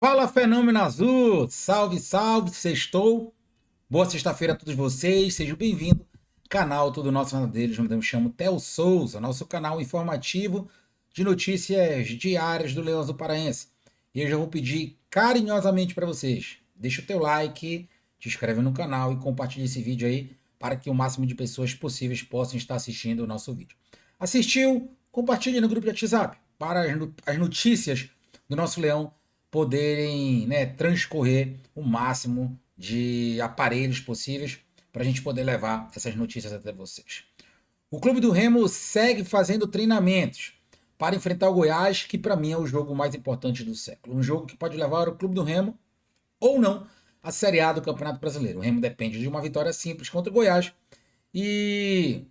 Fala, Fenômeno Azul! Salve, salve, sextou! Boa sexta-feira a todos vocês, sejam bem-vindos. Canal Tudo Nosso Nada Deles, onde eu me chamo Theo Souza, nosso canal informativo de notícias diárias do Leão Azul Paraense. E eu já vou pedir carinhosamente para vocês, deixa o teu like, te inscreve no canal e compartilha esse vídeo aí para que o máximo de pessoas possíveis possam estar assistindo o nosso vídeo. Assistiu? Compartilhe no grupo de WhatsApp para as notícias do nosso leão poderem, né, transcorrer o máximo de aparelhos possíveis para a gente poder levar essas notícias até vocês. O Clube do Remo segue fazendo treinamentos para enfrentar o Goiás, que para mim é o jogo mais importante do século. Um jogo que pode levar o Clube do Remo ou não à Série A do Campeonato Brasileiro. O Remo depende de uma vitória simples contra o Goiás e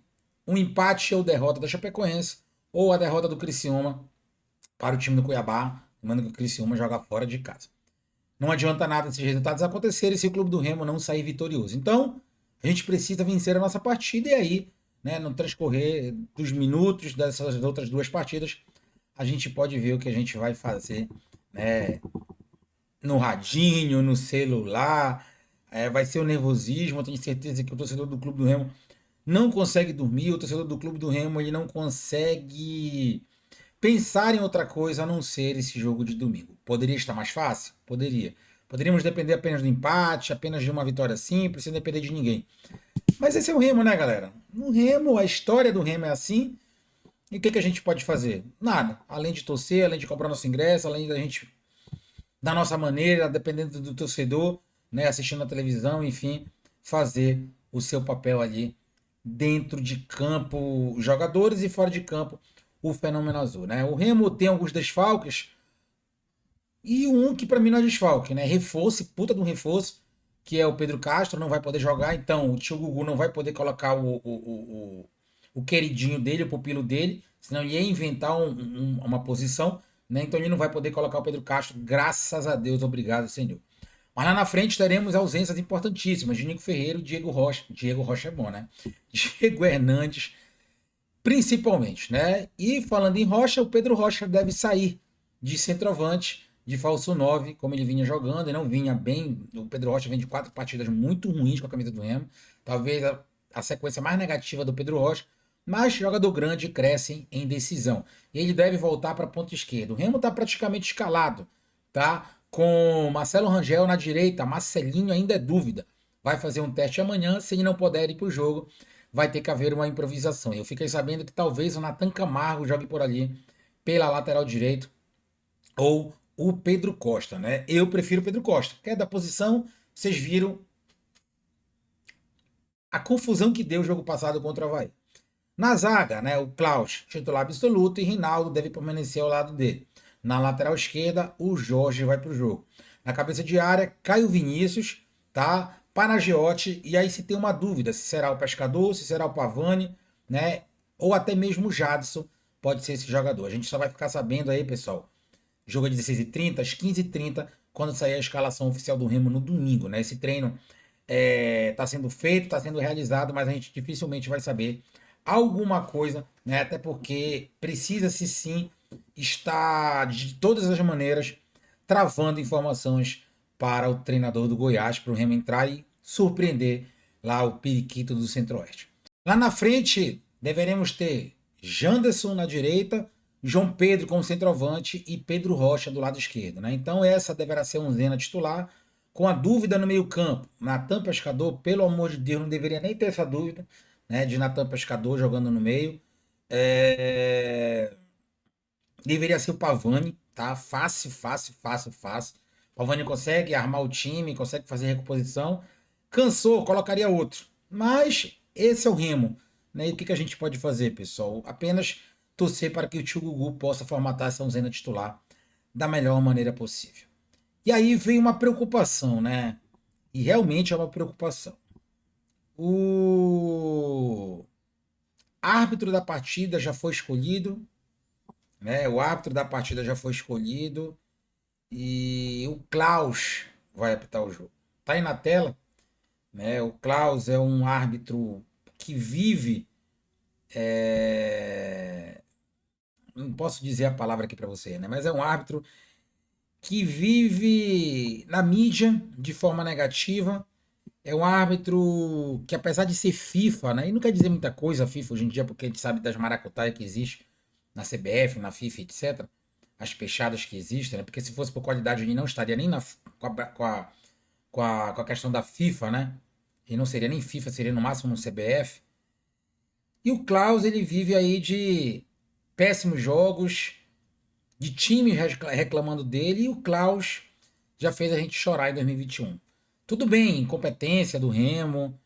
um empate ou derrota da Chapecoense ou a derrota do Criciúma para o time do Cuiabá, manda que o Criciúma joga fora de casa. Não adianta nada esses resultados acontecerem se o Clube do Remo não sair vitorioso. Então, a gente precisa vencer a nossa partida e aí, né, no transcorrer dos minutos dessas outras duas partidas, a gente pode ver o que a gente vai fazer, né, no radinho, no celular. Vai ser o nervosismo. Eu tenho certeza que o torcedor do Clube do Remo não consegue dormir, o torcedor do Clube do Remo ele não consegue pensar em outra coisa a não ser esse jogo de domingo. Poderia estar mais fácil? Poderia. Poderíamos depender apenas do empate, apenas de uma vitória simples, sem depender de ninguém. Mas esse é o Remo, né, galera? No Remo, a história do Remo é assim. E o que, que a gente pode fazer? Nada. Além de torcer, além de comprar nosso ingresso, além da gente, da nossa maneira, dependendo do torcedor, né, assistindo a televisão, enfim, fazer o seu papel ali dentro de campo, jogadores e fora de campo, o fenômeno azul, né? O Remo tem alguns desfalques e um que para mim não é desfalque, né? Reforço, puta de um reforço, que é o Pedro Castro, não vai poder jogar, então o tio Gugu não vai poder colocar o queridinho dele, o pupilo dele, senão ele ia inventar uma posição, né? Então ele não vai poder colocar o Pedro Castro, graças a Deus, obrigado, Senhor. Mas lá na frente teremos ausências importantíssimas de Nico Ferreira e Diego Rocha. Diego Rocha é bom, né? Diego Hernandes, principalmente, né? E falando em Rocha, o Pedro Rocha deve sair de centroavante, de falso 9, como ele vinha jogando, e não vinha bem. O Pedro Rocha vem de 4 partidas muito ruins com a camisa do Remo, talvez a sequência mais negativa do Pedro Rocha, mas jogador grande cresce em decisão. E ele deve voltar para a ponta esquerda. O Remo está praticamente escalado, tá? Com Marcelo Rangel na direita, Marcelinho ainda é dúvida. Vai fazer um teste amanhã, se ele não puder ir para o jogo, vai ter que haver uma improvisação. Eu fiquei sabendo que talvez o Nathan Camargo jogue por ali, pela lateral direito, ou o Pedro Costa, né? Eu prefiro o Pedro Costa, que é da posição, vocês viram a confusão que deu o jogo passado contra o Havaí. Na zaga, né, o Klaus, titular absoluto, e Rinaldo deve permanecer ao lado dele. Na lateral esquerda, o Jorge vai para o jogo. Na cabeça de área, Caio Vinícius, tá? Panagiotti, e aí se tem uma dúvida, se será o Pescador, se será o Pavani, né? Ou até mesmo o Jadson, pode ser esse jogador. A gente só vai ficar sabendo aí, pessoal, jogo é 16h30, às 15h30, quando sair a escalação oficial do Remo no domingo, né? Esse treino está sendo feito, está sendo realizado, mas a gente dificilmente vai saber alguma coisa, né? Até porque precisa-se sim estar de todas as maneiras travando informações para o treinador do Goiás, para o Remo entrar e surpreender lá o periquito do Centro-Oeste. Lá na frente deveremos ter Janderson na direita, João Pedro como centroavante e Pedro Rocha do lado esquerdo, né? Então essa deverá ser um Zena titular, com a dúvida no meio-campo. Natan Pescador, pelo amor de Deus, não deveria nem ter essa dúvida, né? De Natan Pescador jogando no meio. Deveria ser o Pavani, tá? Fácil, fácil, fácil, fácil. O Pavani consegue armar o time, consegue fazer recomposição. Cansou, colocaria outro. Mas esse é o Remo, né? E o que, que a gente pode fazer, pessoal? Apenas torcer para que o Tio Gugu possa formatar essa onzena titular da melhor maneira possível. E aí vem uma preocupação, né? E realmente é uma preocupação. O árbitro da partida já foi escolhido, né? O árbitro da partida já foi escolhido e o Klaus vai apitar o jogo. Tá aí na tela, né? O Klaus é um árbitro que vive, não posso dizer a palavra aqui para você, né? Mas é um árbitro que vive na mídia de forma negativa. É um árbitro que, apesar de ser FIFA, né? E não quer dizer muita coisa a FIFA hoje em dia, porque a gente sabe das maracutaias que existe na CBF, na FIFA, etc. As pechadas que existem, né? Porque se fosse por qualidade, ele não estaria nem com a questão da FIFA, né? E não seria nem FIFA, seria no máximo um CBF. E o Klaus, ele vive aí de péssimos jogos, de times reclamando dele, e o Klaus já fez a gente chorar em 2021. Tudo bem, incompetência do Remo,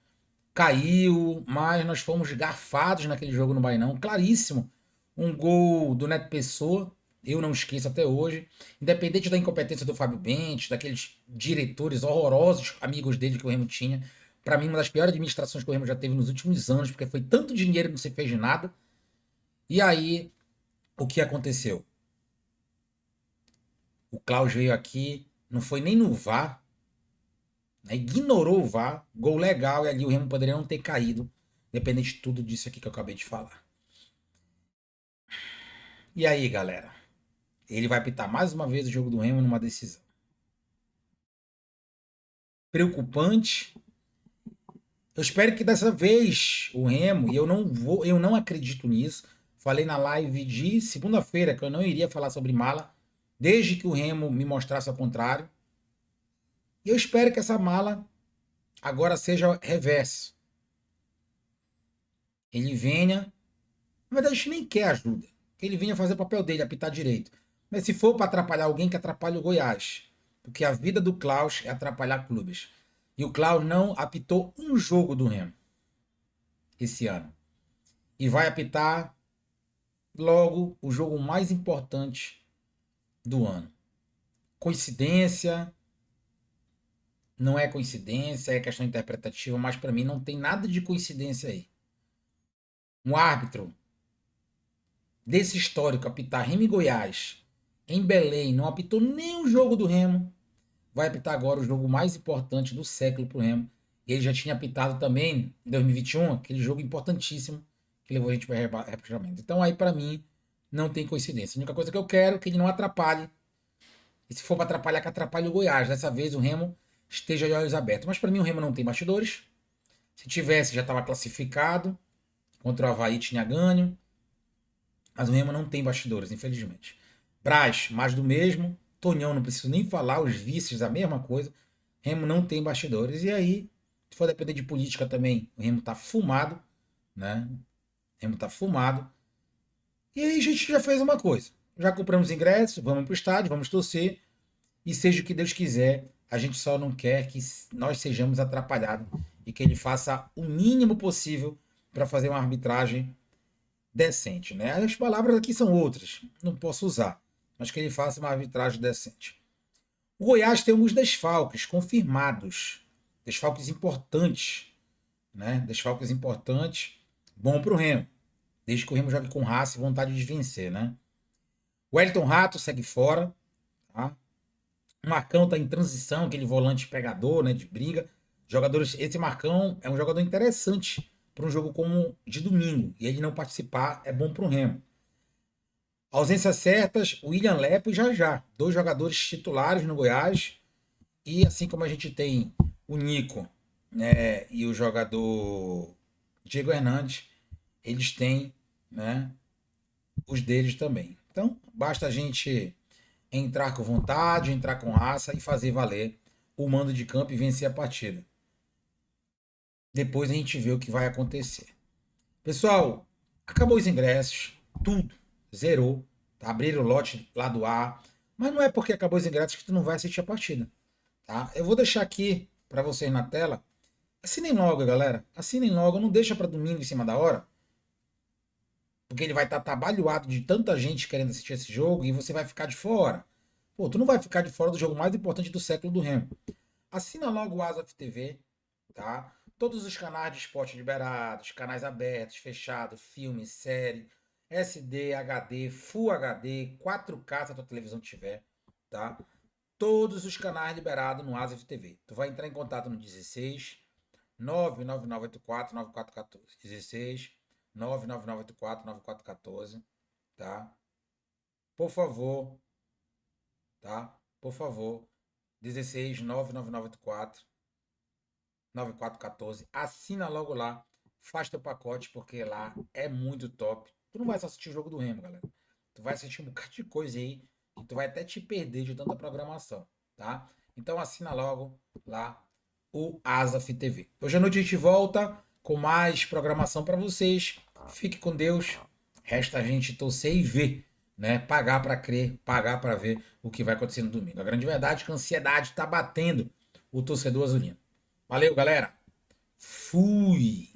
caiu, mas nós fomos garfados naquele jogo no Bainão, claríssimo. Um gol do Neto Pessoa, eu não esqueço até hoje. Independente da incompetência do Fábio Bentes, daqueles diretores horrorosos, amigos dele que o Remo tinha. Para mim, uma das piores administrações que o Remo já teve nos últimos anos, porque foi tanto dinheiro e não se fez de nada. E aí, o que aconteceu? O Klaus veio aqui, não foi nem no VAR, né? Ignorou o VAR, gol legal, e ali o Remo poderia não ter caído, independente de tudo disso aqui que eu acabei de falar. E aí, galera? Ele vai apitar mais uma vez o jogo do Remo numa decisão. Preocupante. Eu espero que dessa vez o Remo, e eu não acredito nisso. Falei na live de segunda-feira que eu não iria falar sobre mala, desde que o Remo me mostrasse ao contrário. E eu espero que essa mala agora seja reverso. Ele venha. Na verdade, a gente nem quer ajuda. Que ele venha fazer o papel dele, apitar direito. Mas se for para atrapalhar alguém, que atrapalhe o Goiás. Porque a vida do Klaus é atrapalhar clubes. E o Klaus não apitou um jogo do Remo esse ano. E vai apitar logo o jogo mais importante do ano. Coincidência? Não é coincidência, é questão interpretativa, mas para mim não tem nada de coincidência aí. Um árbitro desse histórico apitar Remo e Goiás em Belém, não apitou nem o jogo do Remo, vai apitar agora o jogo mais importante do século pro Remo. Ele já tinha apitado também em 2021, aquele jogo importantíssimo que levou a gente para rebaixamento. Então aí para mim não tem coincidência. A única coisa que eu quero é que ele não atrapalhe. E se for para atrapalhar, que atrapalhe o Goiás. Dessa vez o Remo esteja de olhos abertos. Mas para mim o Remo não tem bastidores. Se tivesse, já estava classificado. Contra o Avaí tinha ganho. Mas o Remo não tem bastidores, infelizmente. Braz, mais do mesmo. Tonhão, não preciso nem falar. Os vices, a mesma coisa. Remo não tem bastidores. E aí, se for depender de política também, o Remo tá fumado, né? O Remo tá fumado. E aí a gente já fez uma coisa. Já compramos ingressos, vamos pro estádio, vamos torcer. E seja o que Deus quiser, a gente só não quer que nós sejamos atrapalhados e que ele faça o mínimo possível para fazer uma arbitragem decente, né? As palavras aqui são outras, não posso usar, mas que ele faça uma arbitragem decente. O Goiás tem alguns desfalques confirmados, desfalques importantes, né? Desfalques importantes, bom para o Remo, desde que o Remo jogue com raça e vontade de vencer, né? O Wellington Rato segue fora, tá? O Marcão tá em transição, aquele volante pegador, né, de briga. Jogadores, esse Marcão é um jogador interessante para um jogo como de domingo. E ele não participar é bom para o Remo. Ausências certas, William Lepo e Já. Dois jogadores titulares no Goiás. E assim como a gente tem o Nico, né, e o jogador Diego Hernandes, eles têm, né, os deles também. Então, basta a gente entrar com vontade, entrar com raça e fazer valer o mando de campo e vencer a partida. Depois a gente vê o que vai acontecer. Pessoal, acabou os ingressos, tudo, zerou, tá? Abriram o lote lá do A, mas não é porque acabou os ingressos que tu não vai assistir a partida, tá? Eu vou deixar aqui para vocês na tela. Assinem logo, galera. Assinem logo, não deixa para domingo em cima da hora, porque ele vai estar trabalhado de tanta gente querendo assistir esse jogo e você vai ficar de fora. Pô, tu não vai ficar de fora do jogo mais importante do século do Remo. Assina logo o Asaf TV, tá? Todos os canais de esporte liberados, canais abertos, fechados, filme, série, SD, HD, Full HD, 4K se a tua televisão tiver, tá? Todos os canais liberados no Asaf TV. Tu vai entrar em contato no 16 99984 9414. 16 99984 9414, tá? Por favor, tá? por favor, 16 99984 9414. Assina logo lá, faz teu pacote, porque lá é muito top. Tu não vai só assistir o jogo do Remo, galera. Tu vai assistir um bocado de coisa aí e tu vai até te perder de tanta programação, tá? Então assina logo lá o Asaf TV. Hoje à noite a gente volta com mais programação para vocês. Fique com Deus. Resta a gente torcer e ver, né? Pagar para crer, pagar para ver o que vai acontecer no domingo. A grande verdade é que a ansiedade está batendo o torcedor azulino. Valeu, galera. Fui.